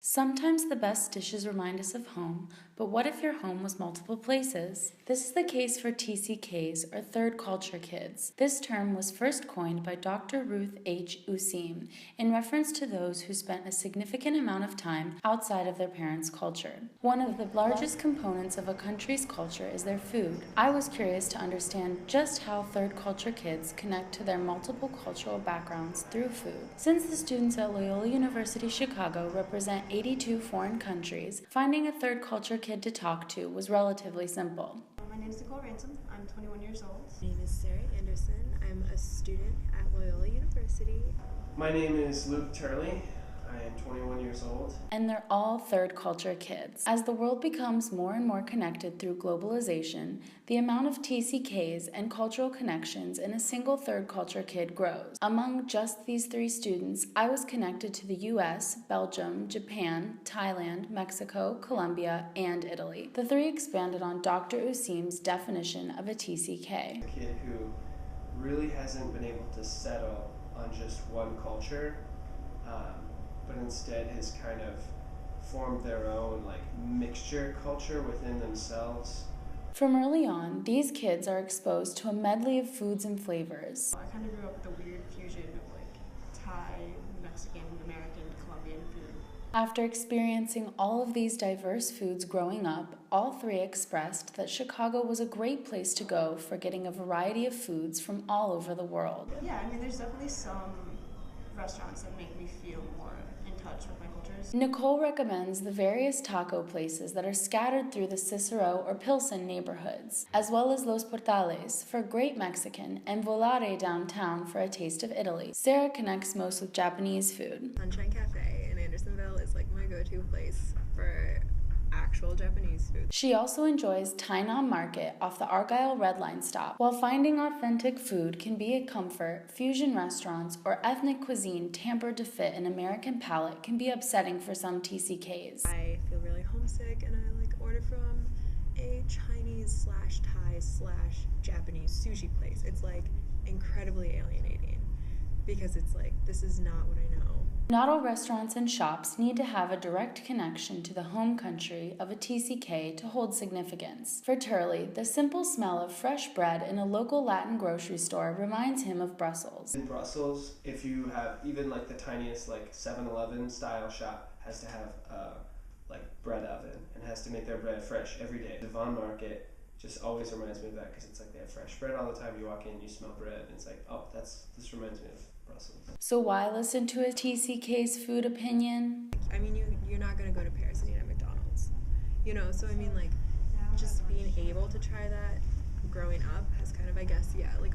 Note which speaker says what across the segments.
Speaker 1: Sometimes the best dishes remind us of home, but what if your home was multiple places? This is the case for TCKs, or third culture kids. This term was first coined by Dr. Ruth H. Useem in reference to those who spent a significant amount of time outside of their parents' culture. One of the largest components of a country's culture is their food. I was curious to understand just how third culture kids connect to their multiple cultural backgrounds through food. Since the students at Loyola University Chicago represent 82 foreign countries, finding a third culture kid to talk to was relatively simple.
Speaker 2: My name is Nicole Ransom. I'm 21 years old.
Speaker 3: My name is Sarah Anderson. I'm a student at Loyola University.
Speaker 4: My name is Luke Turley. I am 21 years old.
Speaker 1: And they're all third culture kids. As the world becomes more and more connected through globalization, the amount of TCKs and cultural connections in a single third culture kid grows. Among just these 3 students, I was connected to the US, Belgium, Japan, Thailand, Mexico, Colombia, and Italy. The 3 expanded on Dr. Useem's definition of a TCK.
Speaker 4: A kid who really hasn't been able to settle on just one culture, but instead has kind of formed their own mixture culture within themselves.
Speaker 1: From early on, these kids are exposed to a medley of foods and flavors.
Speaker 2: I kind of grew up with a weird fusion of Thai, Mexican, American, Colombian food.
Speaker 1: After experiencing all of these diverse foods growing up, all 3 expressed that Chicago was a great place to go for getting a variety of foods from all over the world.
Speaker 2: Yeah, there's definitely some restaurants that make me feel more in touch with my cultures.
Speaker 1: Nicole recommends the various taco places that are scattered through the Cicero or Pilsen neighborhoods, as well as Los Portales for great Mexican and Volare downtown for a taste of Italy. Sarah connects most with Japanese food.
Speaker 3: Sunshine Cafe in Andersonville is my go-to place for actual Japanese food.
Speaker 1: She also enjoys Tainan Market off the Argyle Red Line stop. While finding authentic food can be a comfort, fusion restaurants or ethnic cuisine tampered to fit an American palate can be upsetting for some TCKs.
Speaker 3: I feel really homesick and I order from a Chinese/Thai/Japanese sushi place. It's incredibly alienating because it's this is not what I know.
Speaker 1: Not all restaurants and shops need to have a direct connection to the home country of a TCK to hold significance. For Turley, the simple smell of fresh bread in a local Latin grocery store reminds him of Brussels.
Speaker 4: In Brussels, if you have even the tiniest 7-Eleven style shop has to have bread oven and has to make their bread fresh every day. The Von Market just always reminds me of that because it's they have fresh bread all the time. You walk in, you smell bread, and it's oh, this reminds me of Brussels.
Speaker 1: So why listen to a TCK's food opinion?
Speaker 3: You're not going to go to Paris and eat at McDonald's. So just being able to try that growing up has kind of,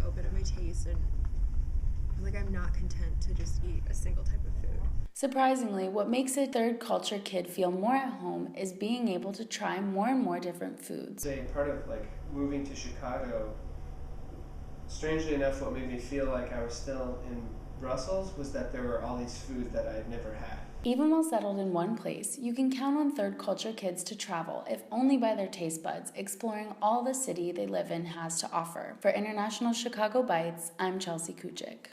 Speaker 3: opened up my taste, and I'm not content to just eat a single type of food.
Speaker 1: Surprisingly, what makes a third culture kid feel more at home is being able to try more and more different foods.
Speaker 4: Part of moving to Chicago, strangely enough, what made me feel like I was still in Brussels was that there were all these foods that I had never had.
Speaker 1: Even while settled in one place, you can count on third culture kids to travel, if only by their taste buds, exploring all the city they live in has to offer. For International Chicago Bites, I'm Chelsea Kuchik.